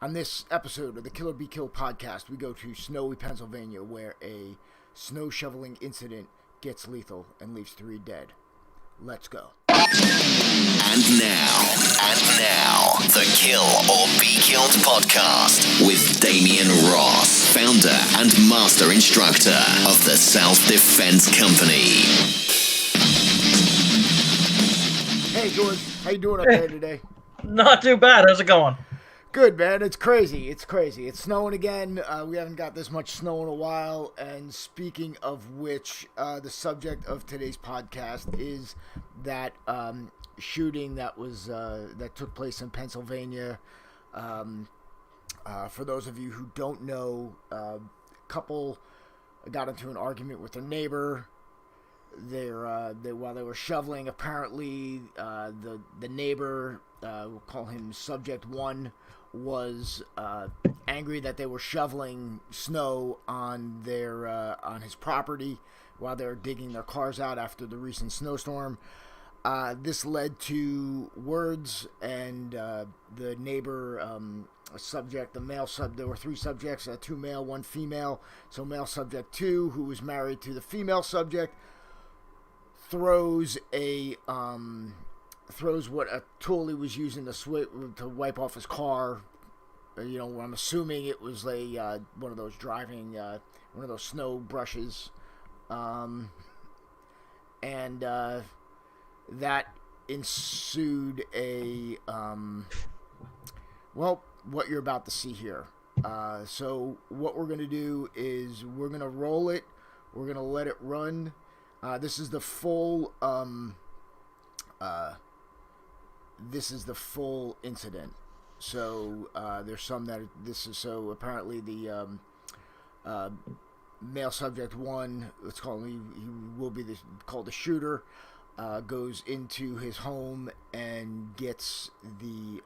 On this episode of the Killer Be Killed podcast, we go to snowy Pennsylvania where a snow shoveling incident gets lethal and leaves 3 dead. Let's go. And now, the Kill or Be Killed podcast with Damian Ross, founder and master instructor of the Self-Defense Company. Hey George, how you doing up there today? Not too bad. How's it going? Good, man. It's crazy. It's snowing again. We haven't got this much snow in a while. And speaking of which, the subject of today's podcast is that shooting that took place in Pennsylvania. For those of you who don't know, a couple got into an argument with their neighbor. While they were shoveling, apparently the neighbor, we'll call him Subject 1, was angry that they were shoveling snow on his property while they were digging their cars out after the recent snowstorm. This led to words, and the neighbor subject, there were 3 subjects, 2 male, 1 female. So male subject 2, who was married to the female subject, throws what a tool he was using to wipe off his car. I'm assuming it was one of those snow brushes, and that ensued what you're about to see here. So what we're gonna do is we're gonna roll it. We're gonna let it run. This is the full incident. So there's some that so apparently the male subject 1, let's call him, he will be called the shooter, goes into his home and gets the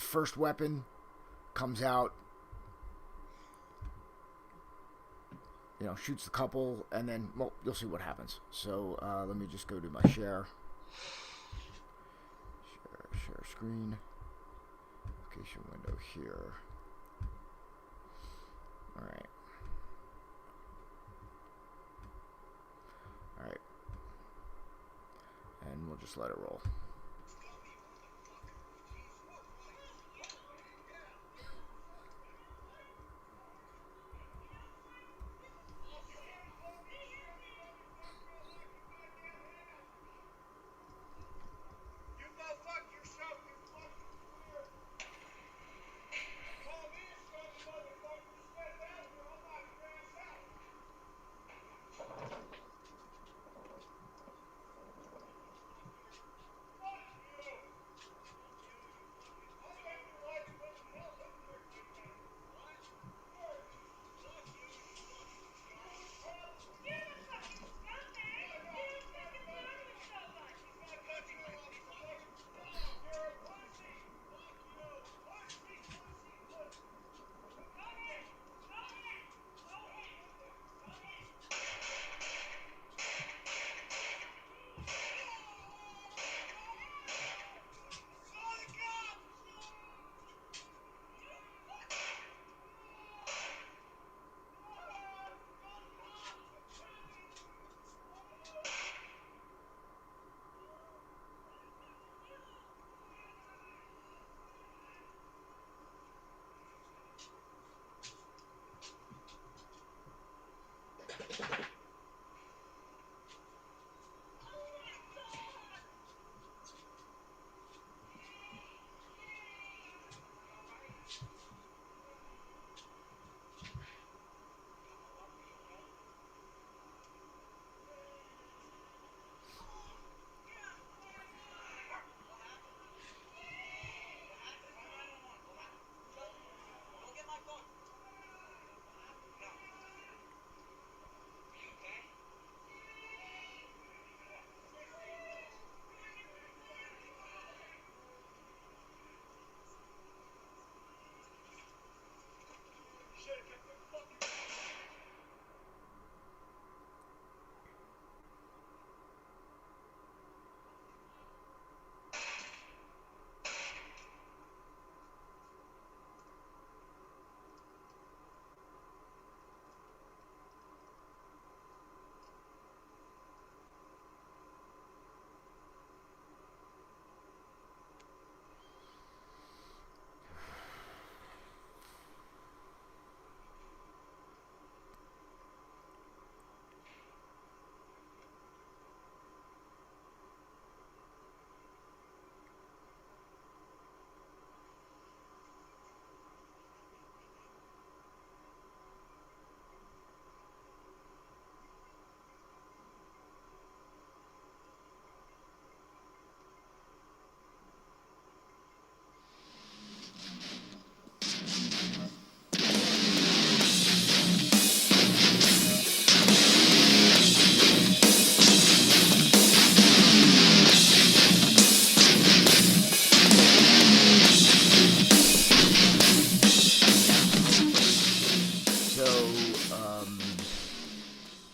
first weapon, comes out, shoots the couple, and then, you'll see what happens. So, let me just go to my share screen, application window here. All right. And we'll just let it roll.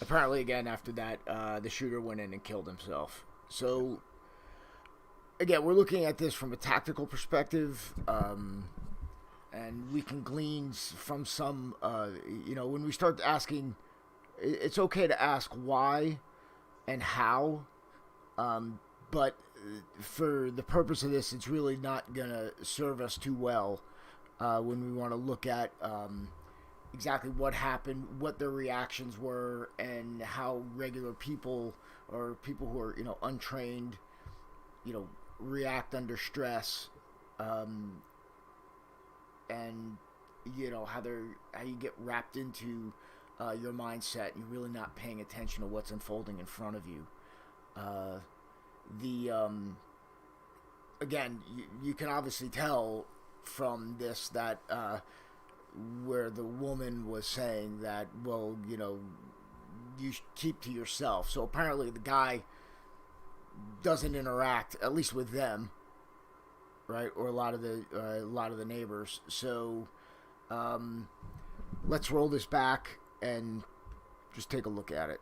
apparently, again, after that, the shooter went in and killed himself. So, again, we're looking at this from a tactical perspective, and we can glean from some, when we start asking, it's okay to ask why and how, but for the purpose of this, it's really not going to serve us too well when we want to look at exactly what happened, what their reactions were, and how regular people or people who are, untrained, react under stress, and how you get wrapped into your mindset and you're really not paying attention to what's unfolding in front of you. Again, you can obviously tell from this that where the woman was saying that, well, you should keep to yourself. So apparently the guy doesn't interact, at least with them, right, or a lot of the neighbors. So let's roll this back and just take a look at it.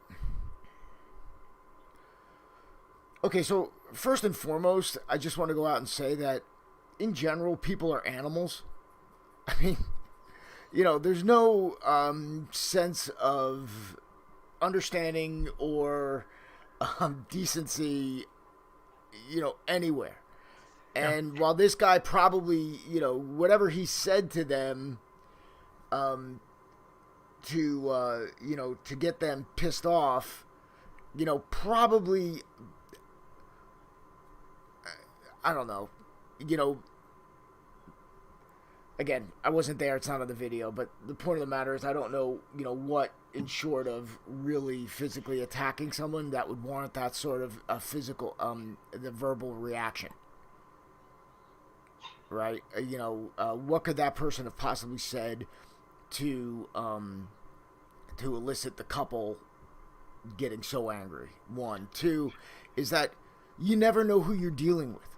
Okay, so first and foremost, I just want to go out and say that in general, people are animals. I mean, there's no sense of understanding or decency, anywhere. And while this guy probably, whatever he said to them, to get them pissed off, probably, I don't know, again, I wasn't there, it's not on the video, but the point of the matter is I don't know, what, in short of really physically attacking someone, that would warrant that sort of a physical, the verbal reaction. Right? What could that person have possibly said to elicit the couple getting so angry? One. Two, is that you never know who you're dealing with.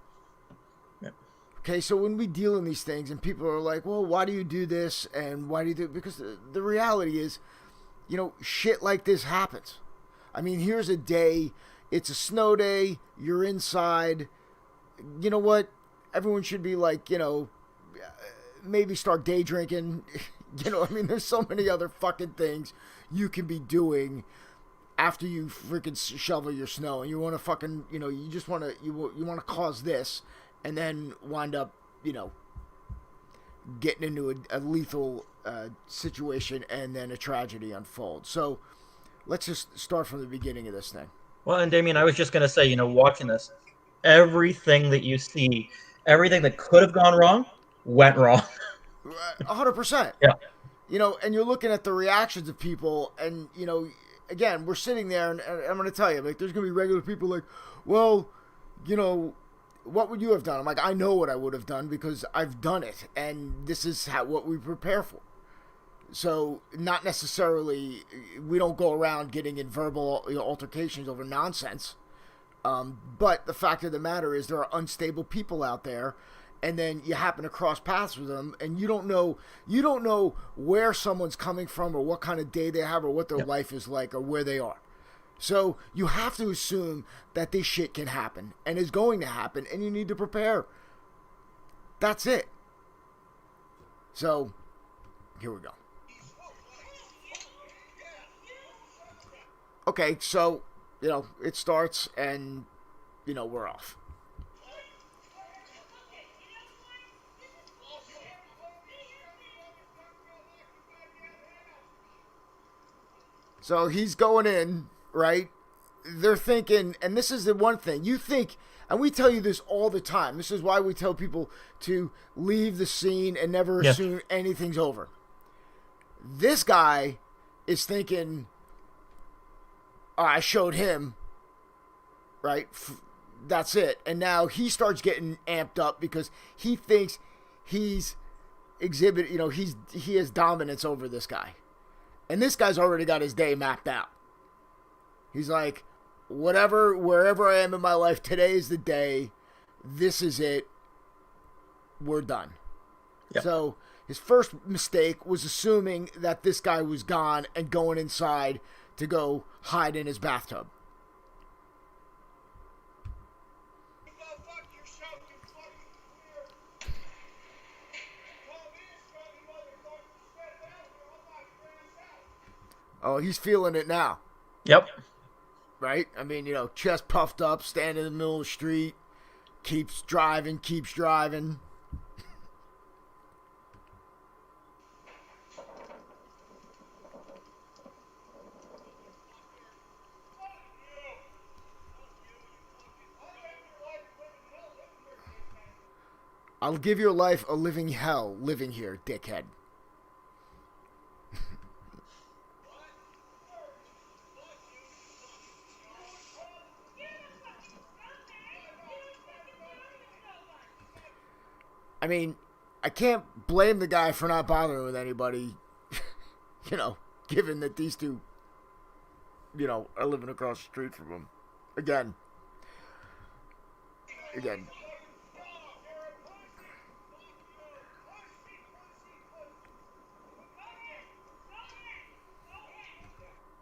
Yep. Okay, so when we deal in these things and people are like, well, why do you do this? And why do you do it? Because the reality is, shit like this happens. I mean, here's a day, it's a snow day, you're inside. You know what? Everyone should be like, maybe start day drinking. There's so many other fucking things you can be doing after you freaking shovel your snow, and you want to fucking, you just want to, you want to cause this, and then wind up, getting into a lethal situation, and then a tragedy unfolds. So let's just start from the beginning of this thing. Well, and Damien, I was just going to say, watching this, everything that you see, everything that could have gone wrong, went wrong. 100%. Yeah. And you're looking at the reactions of people, and, again, we're sitting there, and I'm going to tell you, like, there's going to be regular people like, well, what would you have done? I'm like, I know what I would have done because I've done it, and this is what we prepare for. So, not necessarily, we don't go around getting in verbal altercations over nonsense. But the fact of the matter is there are unstable people out there, and then you happen to cross paths with them, and you don't know where someone's coming from, or what kind of day they have, or what their life is like, or where they are. So you have to assume that this shit can happen and is going to happen, and you need to prepare. That's it. So here we go. Okay, so it starts, and we're off. So he's going in, right? They're thinking, and this is the one thing, you think, and we tell you this all the time, this is why we tell people to leave the scene and never assume anything's over. This guy is thinking, I showed him, right? That's it. And now he starts getting amped up because he thinks he's he has dominance over this guy. And this guy's already got his day mapped out. He's like, wherever I am in my life, today is the day. This is it. We're done. Yep. So his first mistake was assuming that this guy was gone and going inside to go hide in his bathtub. Oh, he's feeling it now. Yep. Right? I mean, chest puffed up, standing in the middle of the street, keeps driving. I'll give your life a living hell living here, dickhead. I mean, I can't blame the guy for not bothering with anybody, given that these two, are living across the street from him. Again.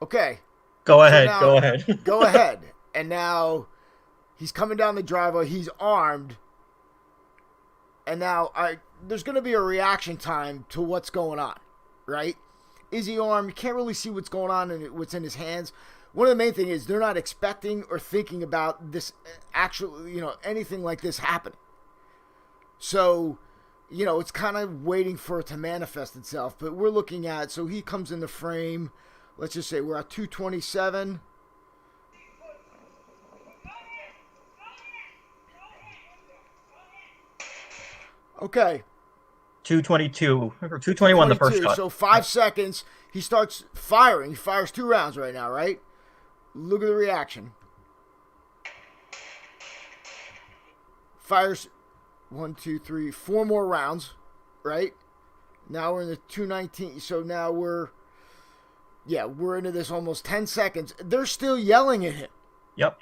Okay. Go ahead. Go ahead. And now he's coming down the driveway. He's armed. And now there's going to be a reaction time to what's going on, right? Is he armed? You can't really see what's going on and what's in his hands. One of the main things is they're not expecting or thinking about this actually, anything like this happening. So, it's kind of waiting for it to manifest itself. But we're looking at, so he comes in the frame. Let's just say we're at 227. Okay. 222 or 221 the first shot. So 5 seconds. He starts firing. He fires 2 rounds right now, right? Look at the reaction. Fires 1, 2, 3, 4 more rounds, right? Now we're in the 219. So now we're into this almost 10 seconds. They're still yelling at him. Yep.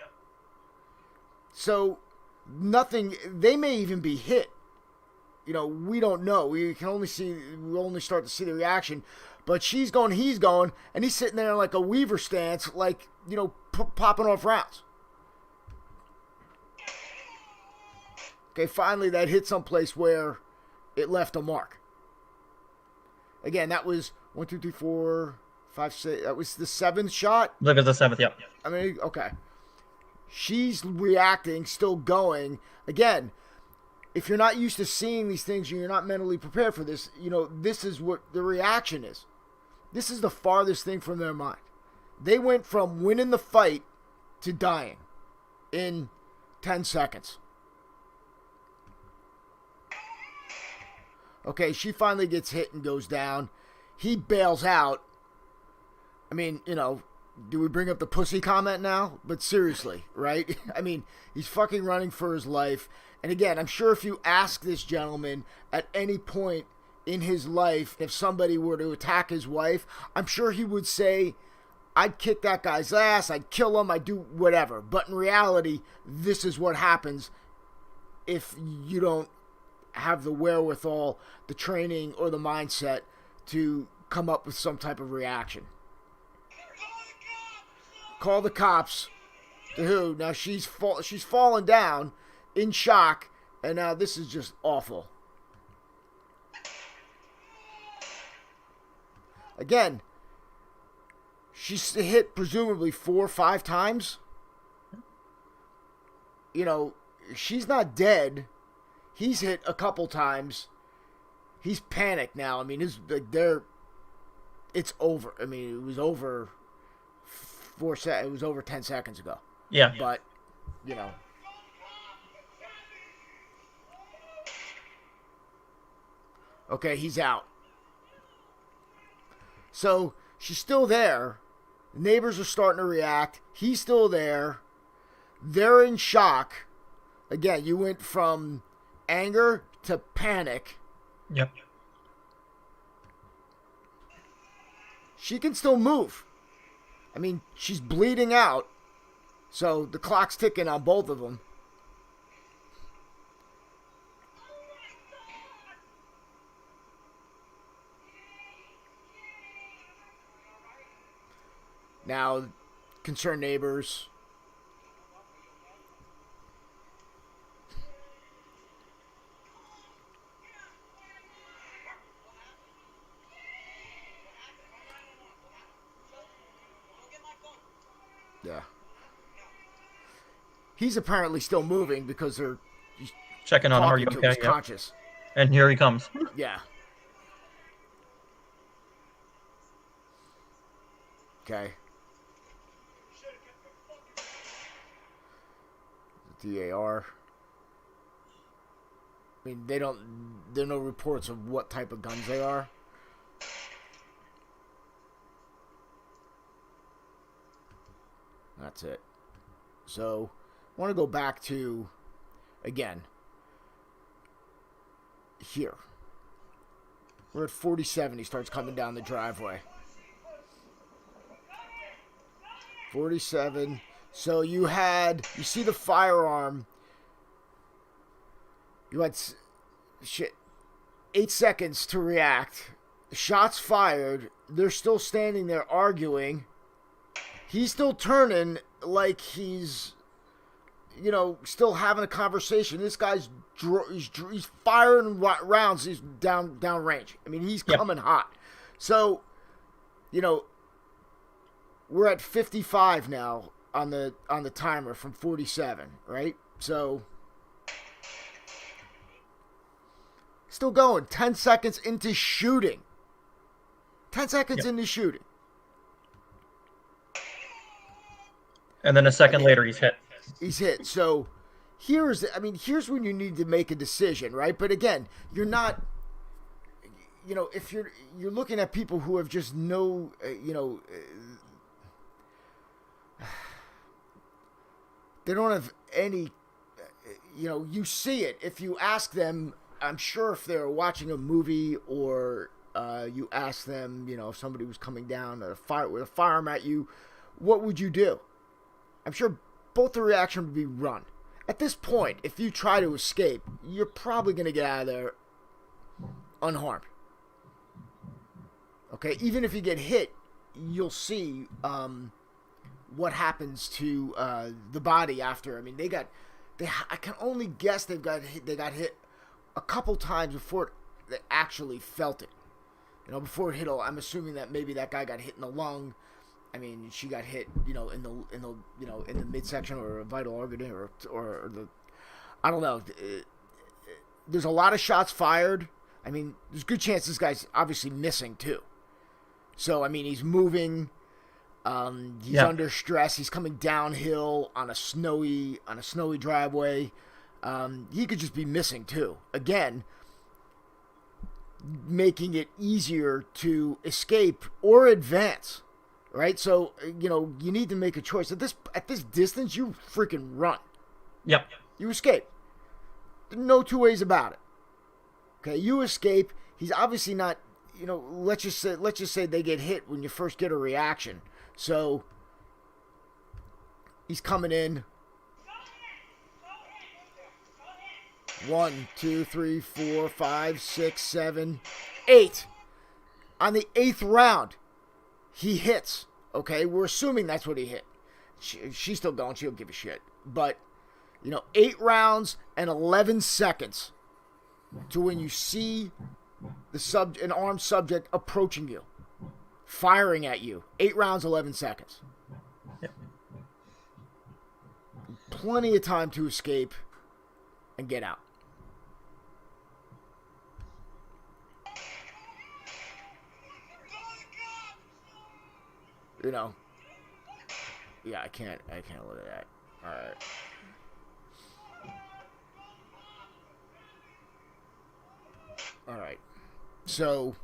So nothing. They may even be hit. We don't know. We only start to see the reaction. But she's going, he's going, and he's sitting there in like a Weaver stance, like, popping off rounds. Okay, finally that hit someplace where it left a mark. Again, that was 1, 2, 3, 4, 5, 6. That was the 7th shot. Look at the 7th, yep. I mean, okay. She's reacting, still going. Again, if you're not used to seeing these things and you're not mentally prepared for this, this is what the reaction is. This is the farthest thing from their mind. They went from winning the fight to dying in 10 seconds. Okay, she finally gets hit and goes down. He bails out. I mean, do we bring up the pussy comment now? But seriously, right? I mean, he's fucking running for his life. And again, I'm sure if you ask this gentleman at any point in his life, if somebody were to attack his wife, I'm sure he would say, I'd kick that guy's ass, I'd kill him, I'd do whatever. But in reality, this is what happens if you don't have the wherewithal, the training, or the mindset to come up with some type of reaction. Call the cops. To who? Now she's fallen down in shock, and now this is just awful. Again, she's hit presumably 4 or 5 times. She's not dead. He's hit a couple times. He's panicked now. I mean, it's over. I mean, it was over 4 seconds. It was over 10 seconds ago. Yeah. But, Okay, he's out. So, she's still there. Neighbors are starting to react. He's still there. They're in shock. Again, you went from anger to panic. Yep. She can still move. I mean, she's bleeding out. So, the clock's ticking on both of them. Now, concerned neighbors. Yeah. He's apparently still moving because they're Checking on him. Are talking you to him. okay? He's Yep. conscious. And here he comes. Yeah. Okay. DAR. I mean, there are no reports of what type of guns they are. That's it. So, I want to go back to, again, here. We're at 47. He starts coming down the driveway. 47. So you see the firearm. You had 8 seconds to react. Shots fired. They're still standing there arguing. He's still turning like he's, still having a conversation. This guy's he's firing rounds. He's down range. I mean, he's coming hot. So, we're at 55 now on the timer from 47, right? So, still going. 10 seconds into shooting. 10 seconds into shooting. And then a second later, he's hit. He's hit. So here's when you need to make a decision, right? But again, you're not, if you're looking at people who have just no, they don't have any, you see it. If you ask them, I'm sure if they're watching a movie or you ask them, if somebody was coming down with a firearm at you, what would you do? I'm sure both the reaction would be run. At this point, if you try to escape, you're probably going to get out of there unharmed. Okay, even if you get hit, you'll see what happens to the body after. I mean, I can only guess they got hit a couple times before they actually felt it. Before it hit. I'm assuming that maybe that guy got hit in the lung. I mean, she got hit, in the midsection or a vital organ or the, I don't know. There's a lot of shots fired. I mean, there's a good chance this guy's obviously missing too. So I mean, he's moving. He's under stress. He's coming downhill on a snowy driveway. He could just be missing too. Again, making it easier to escape or advance. Right, so you need to make a choice. At this distance, you freaking run. Yep. You escape. No two ways about it. Okay, you escape. He's obviously not. Let's just say they get hit when you first get a reaction. So he's coming in. 1, 2, 3, 4, 5, 6, 7, 8. On the 8th round, he hits. Okay, we're assuming that's what he hit. She's still going. She don't give a shit. But 8 rounds and 11 seconds to when you see an armed subject approaching you, firing at you. 8 rounds, 11 seconds. Yep. Plenty of time to escape and get out. Yeah, I can't look at that. All right. All right. So,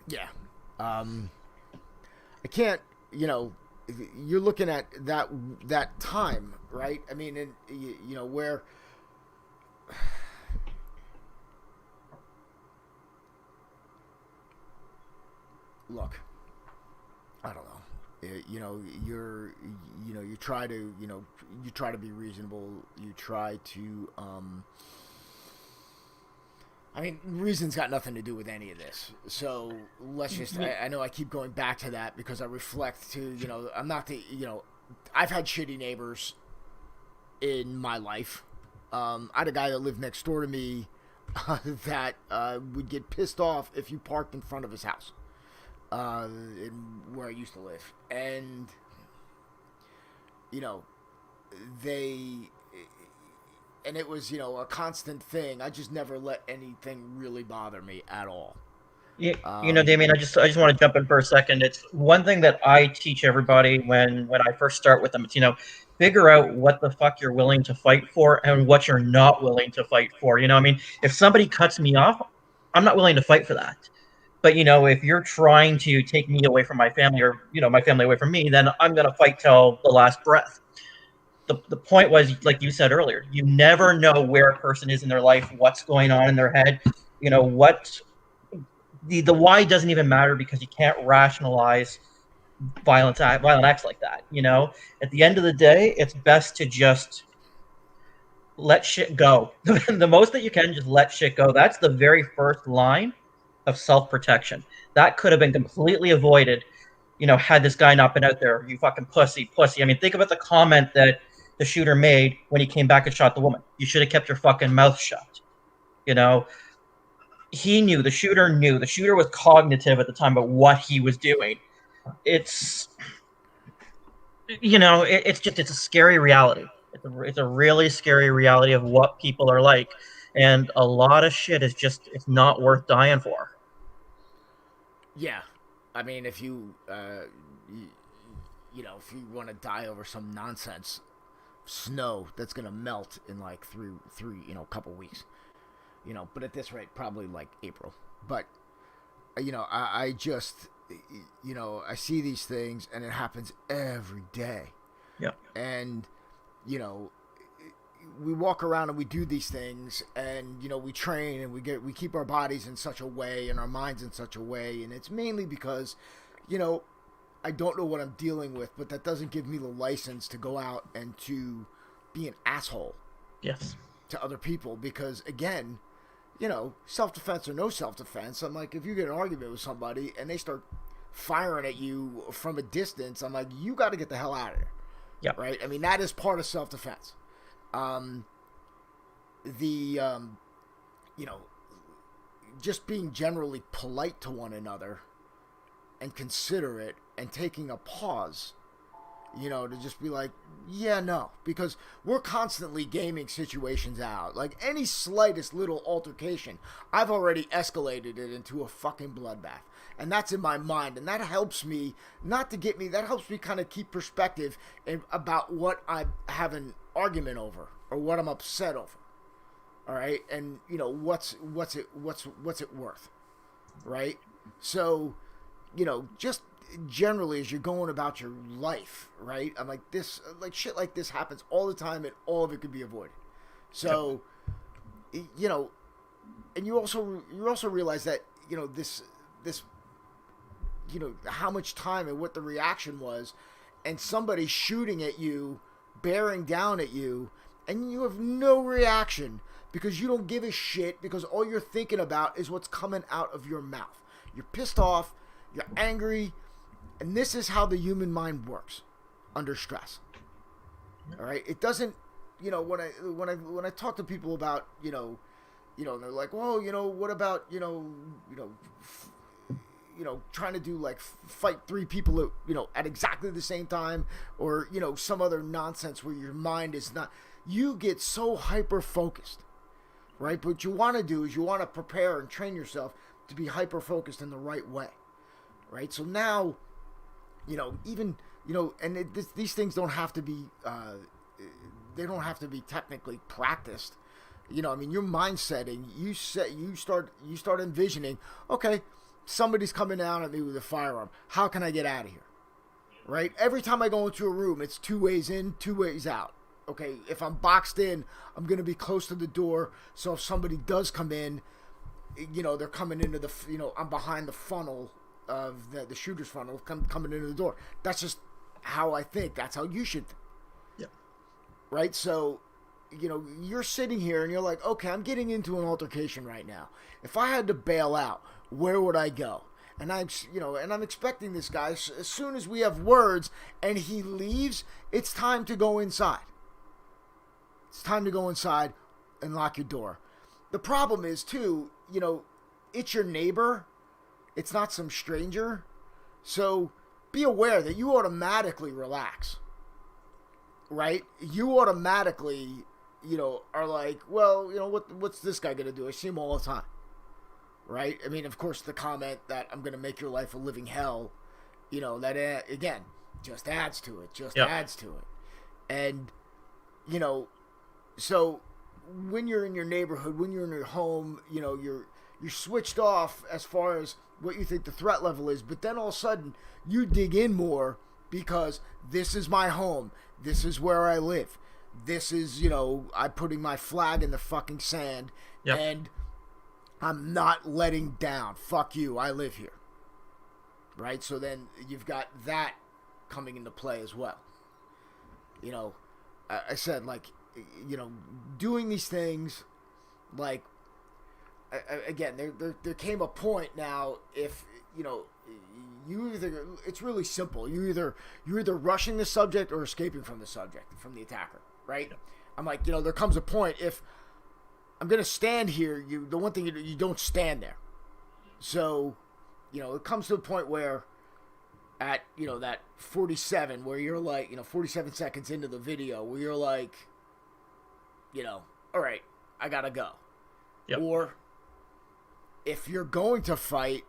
yeah. I can't, you're looking at that time, right? I mean, where look, I don't know. You try to be reasonable. You try to, I mean, reason's got nothing to do with any of this. So let's just, I know I keep going back to that because I reflect to, I'm not the, I've had shitty neighbors in my life. I had a guy that lived next door to me that would get pissed off if you parked in front of his house, where I used to live. And, and it was, a constant thing. I just never let anything really bother me at all. Damien, I just want to jump in for a second. It's one thing that I teach everybody when I first start with them. It's, figure out what the fuck you're willing to fight for and what you're not willing to fight for. If somebody cuts me off, I'm not willing to fight for that. But, if you're trying to take me away from my family or, my family away from me, then I'm going to fight till the last breath. The point was, like you said earlier, you never know where a person is in their life, what's going on in their head, what the why doesn't even matter because you can't rationalize violent acts like that. At the end of the day, it's best to just let shit go. The most that you can, just let shit go. That's the very first line of self-protection. That could have been completely avoided, had this guy not been out there. You fucking pussy. I mean, think about the comment that the shooter made when he came back and shot the woman. You should have kept your fucking mouth shut. He knew, the shooter knew. The shooter was cognitive at the time about what he was doing. It's, it's a scary reality. It's a really scary reality of what people are like. And a lot of shit is just, it's not worth dying for. Yeah. I mean, if you, if you want to die over some nonsense, snow that's going to melt in like three, couple weeks. But at this rate, probably like April. But, I just, I see these things and it happens every day. Yeah. And, we walk around and we do these things and, we train and we keep our bodies in such a way and our minds in such a way. And it's mainly because, I don't know what I'm dealing with, but that doesn't give me the license to go out and to be an asshole. Yes. To other people because, again, self-defense or no self-defense, I'm like, if you get an argument with somebody and they start firing at you from a distance, I'm like, you got to get the hell out of there. Yeah. Right? I mean, that is part of self-defense. Just being generally polite to one another and considerate and taking a pause, to just be like, yeah, no, because we're constantly gaming situations out. Like any slightest little altercation, I've already escalated it into a fucking bloodbath. And that's in my mind. And that helps me, that helps me kind of keep perspective about what I have an argument over or what I'm upset over. All right. And what's it worth? Right. So, just generally as you're going about your life, right? I'm like, shit like this happens all the time and all of it could be avoided. So, and you also realize that, this, how much time and what the reaction was and somebody shooting at you, bearing down at you, and you have no reaction because you don't give a shit because all you're thinking about is what's coming out of your mouth. You're pissed off, you're angry, and this is how the human mind works under stress. All right, it doesn't. When I talk to people about they're like, well, what about trying to do like fight three people at exactly the same time or some other nonsense where your mind is not. You get so hyper focused, right? But what you want to do is you want to prepare and train yourself to be hyper focused in the right way, right? So now. These things don't have to be, they don't have to be technically practiced. Your mindset and you start envisioning, okay, somebody's coming down at me with a firearm. How can I get out of here? Right? Every time I go into a room, it's 2 ways in, 2 ways out. Okay, if I'm boxed in, I'm going to be close to the door. So if somebody does come in, they're coming into the, I'm behind the funnel of the shooter's funnel coming into the door. That's just how I think. That's how you should think. Yeah. Right? So, you're sitting here and you're like, okay, I'm getting into an altercation right now. If I had to bail out, where would I go? And I'm expecting this guy, as soon as we have words and he leaves, it's time to go inside. It's time to go inside and lock your door. The problem is, too, it's your neighbor. It's not some stranger. So be aware that you automatically relax. Right? You automatically, are like, well, what's this guy going to do? I see him all the time. Right? I mean, of course, the comment that I'm going to make your life a living hell, that, again, just adds to it. Adds to it. And, so when you're in your neighborhood, when you're in your home, you're switched off as far as what you think the threat level is. But then all of a sudden, you dig in more because this is my home. This is where I live. This is, I'm putting my flag in the fucking sand. Yep. And I'm not letting down. Fuck you. I live here. Right? So then you've got that coming into play as well. I said, like, doing these things, like, again, there came a point now, if, you either, it's really simple. You're either rushing the subject or escaping from the subject, from the attacker, right? I'm like, there comes a point, if I'm going to stand here, the one thing you don't stand there. So, it comes to a point where at, that 47, where you're like, 47 seconds into the video, where you're like, all right, I got to go. Yep. Or if you're going to fight,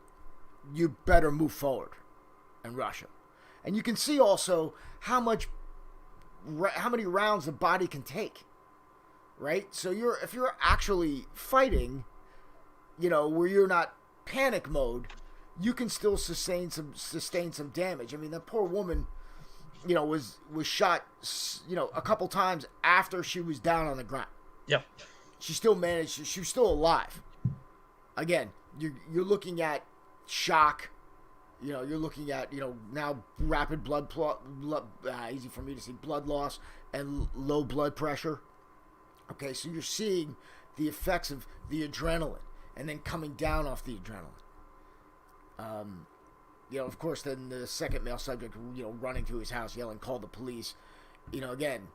you better move forward and rush him. And you can see also how many rounds the body can take. Right? So if you're actually fighting, where you're not panic mode, you can still sustain some damage. I mean, that poor woman, was shot, a couple times after she was down on the ground. Yep. She still managed. She was still alive. Again, you're looking at shock. You're looking at now rapid blood easy for me to see, blood loss and low blood pressure. Okay, so you're seeing the effects of the adrenaline and then coming down off the adrenaline. Of course, then the second male subject, running to his house, yelling, "Call the police!" Again,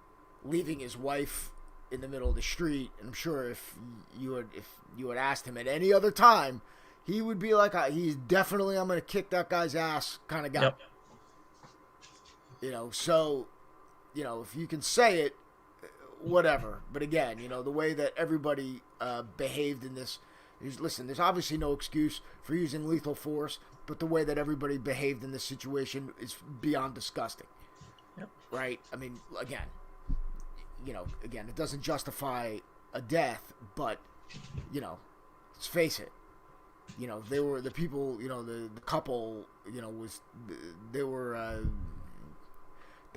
leaving his wife in the middle of the street. And I'm sure if you had asked him at any other time, he would be like, "He's definitely, I'm going to kick that guy's ass" kind of guy. Yep. So, if you can say it, whatever. But again, the way that everybody behaved in this is, listen, there's obviously no excuse for using lethal force, but the way that everybody behaved in this situation is beyond disgusting. Yep. Right? I mean, again, it doesn't justify a death, but, let's face it. They were the people, the couple, they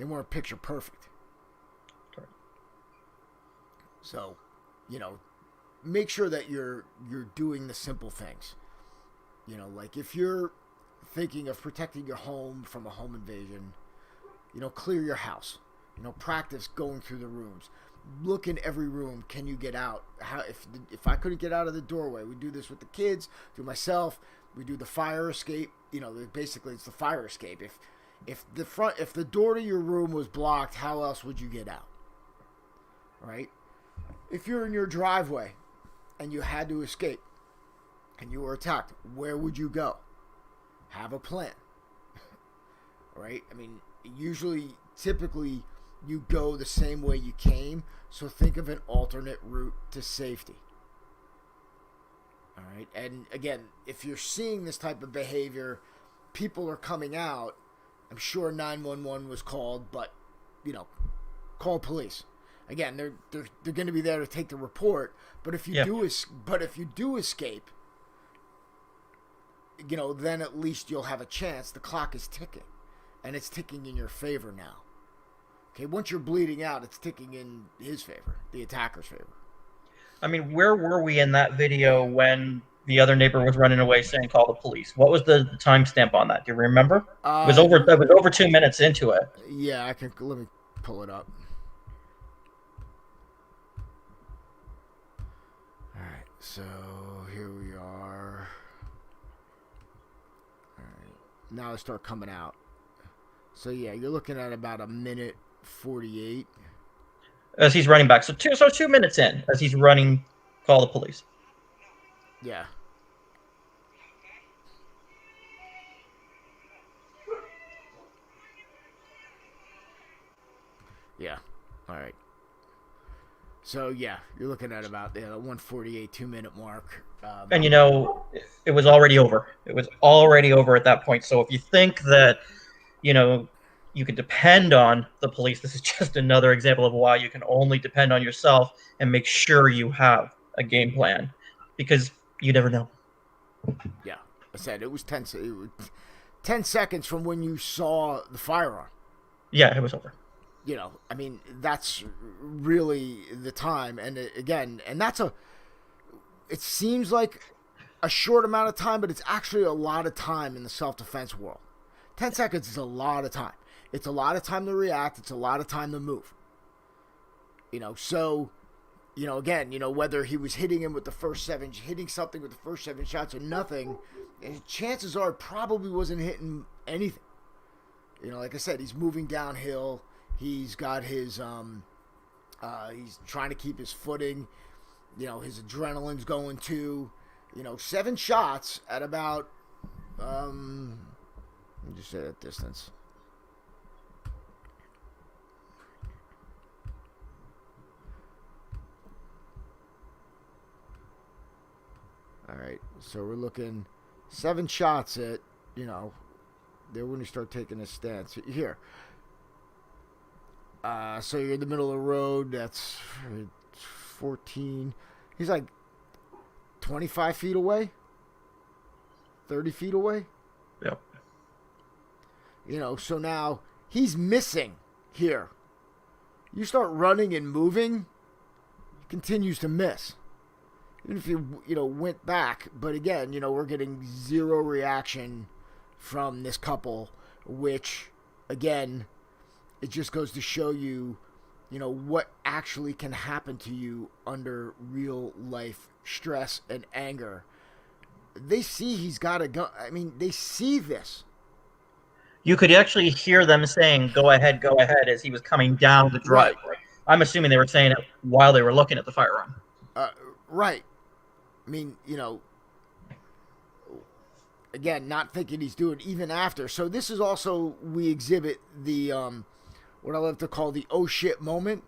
weren't picture perfect. So, make sure that you're doing the simple things. Like if you're thinking of protecting your home from a home invasion, clear your house. Practice going through the rooms. Look in every room. Can you get out? If I couldn't get out of the doorway, we do this with the kids, do myself. We do the fire escape. Basically it's the fire escape. If the door to your room was blocked, how else would you get out? Right? If you're in your driveway and you had to escape and you were attacked, where would you go? Have a plan. Right? I mean, typically, you go the same way you came, so think of an alternate route to safety. All right? And again, if you're seeing this type of behavior, people are coming out. I'm sure 911 was called, but, call police. Again, they're going to be there to take the report, but if you do escape, then at least you'll have a chance. The clock is ticking, and it's ticking in your favor now. Okay, once you're bleeding out, it's ticking in his favor, the attacker's favor. I mean, where were we in that video when the other neighbor was running away saying call the police? What was the timestamp on that? Do you remember? It was over 2 minutes into it. Yeah, let me pull it up. So here we are. All right. Now they start coming out. So yeah, you're looking at about a minute 48. As he's running back. So 2 minutes in as he's running, call the police. Yeah. Yeah. All right. So yeah, you're looking at about the 148 2-minute mark. And it was already over. It was already over at that point. So if you think that, you can depend on the police, this is just another example of why you can only depend on yourself and make sure you have a game plan, because you never know. Yeah, I said it was 10 seconds from when you saw the firearm. Yeah, it was over. I mean, that's really the time. And again, it seems like a short amount of time, but it's actually a lot of time in the self-defense world. 10 seconds is a lot of time. It's a lot of time to react. It's a lot of time to move. So, again, whether he was hitting something with the first 7 shots or nothing, chances are it probably wasn't hitting anything. Like I said, he's moving downhill. He's got his, he's trying to keep his footing. His adrenaline's going too. 7 shots at about, let me just say that distance. All right, so we're looking 7 shots at, there when you start taking a stance. Here. So you're in the middle of the road. That's 14. He's like 25 feet away. 30 feet away. Yep. So now he's missing here. You start running and moving, he continues to miss. Even if you went back, but again, we're getting zero reaction from this couple, which, again, it just goes to show you, what actually can happen to you under real life stress and anger. They see he's got a gun. I mean, they see this. You could actually hear them saying, go ahead, as he was coming down the driveway. Right. I'm assuming they were saying it while they were looking at the firearm. Right. I mean, again, not thinking he's doing it even after. So this is also, we exhibit the, what I love to call the oh shit moment.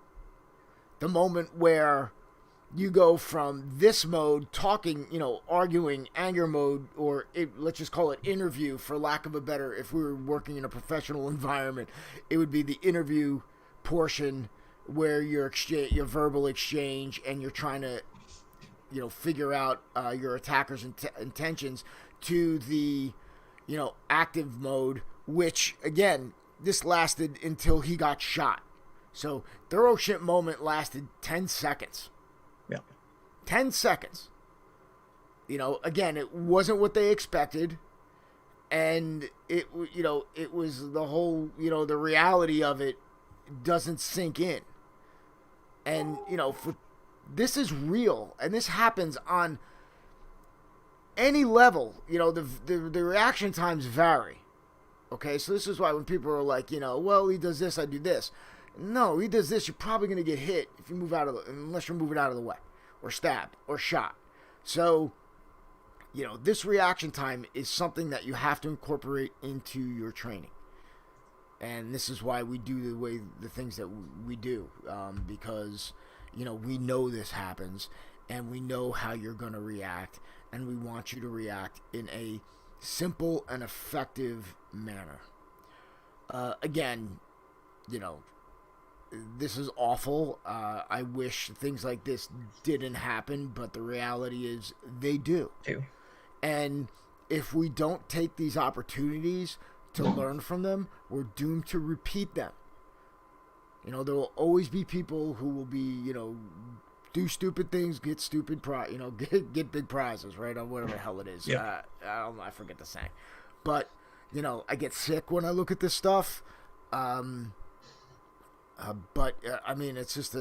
The moment where you go from this mode, talking, arguing, anger mode, or let's just call it interview for lack of a better, if we were working in a professional environment, it would be the interview portion where your verbal exchange and you're trying to, figure out your attacker's intentions, to the, active mode, which, again, this lasted until he got shot. So their oh shit moment lasted 10 seconds. Yeah. 10 seconds. Again, it wasn't what they expected. And it was the whole, the reality of it doesn't sink in. And, this is real, and this happens on any level. The reaction times vary. Okay, so this is why when people are like, well, he does this, I do this. No, he does this, you're probably going to get hit if you move unless you're moving out of the way, or stabbed, or shot. So, this reaction time is something that you have to incorporate into your training. And this is why we do the things that we do, because we know this happens, and we know how you're going to react, and we want you to react in a simple and effective manner. Again, this is awful. I wish things like this didn't happen, but the reality is they do. And if we don't take these opportunities to learn from them, we're doomed to repeat them. There will always be people who will be, do stupid things, get stupid get big prizes, right? Or whatever the hell it is. Yeah. I don't know, I forget the saying. But, I get sick when I look at this stuff. But I mean, it's just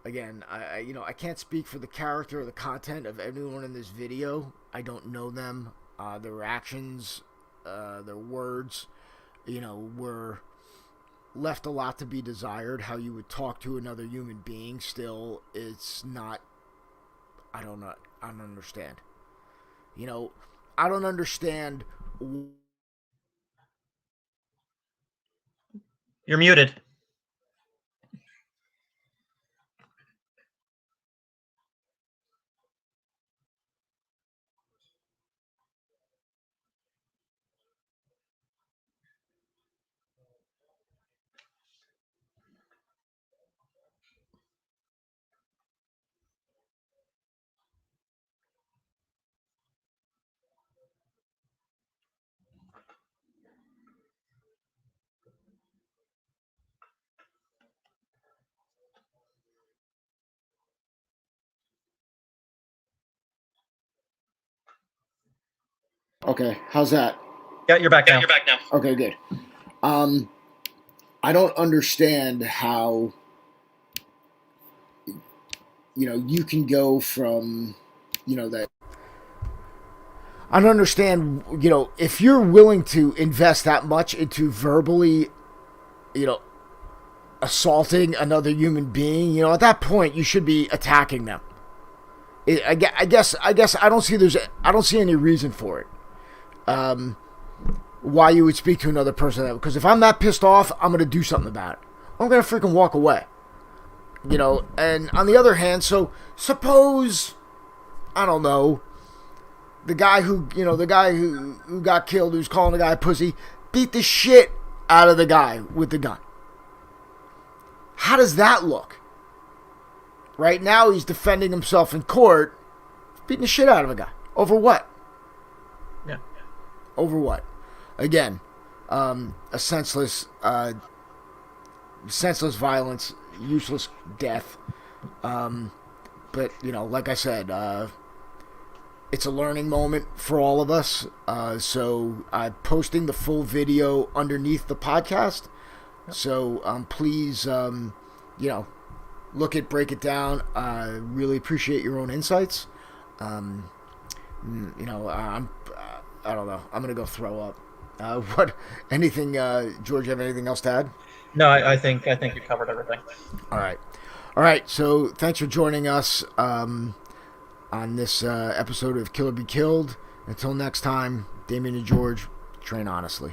again, I can't speak for the character or the content of anyone in this video. I don't know them. Their actions, their words, were left a lot to be desired. How you would talk to another human being still, it's not, I don't know. I don't understand. I don't understand. You're muted. Okay, how's that? Yeah, you're back now. Okay, good. I don't understand how you can go from that. I don't understand, if you're willing to invest that much into verbally, assaulting another human being, at that point you should be attacking them. I guess I don't see any reason for it. Why you would speak to another person, because if I'm that pissed off, I'm gonna do something about it. I'm gonna freaking walk away. And on the other hand, so suppose, I don't know, the guy who got killed, who's calling the guy a pussy, beat the shit out of the guy with the gun. How does that look? Right now he's defending himself in court, beating the shit out of a guy. Over what? Yeah. Over what? Again, a senseless violence, useless death. But, like I said, it's a learning moment for all of us. So I'm posting the full video underneath the podcast. So please, break it down. I really appreciate your own insights. I don't know. I'm going to go throw up. George, you have anything else to add? No, I think you covered everything. All right. So thanks for joining us on this episode of Kill or Be Killed. Until next time, Damien and George, train honestly.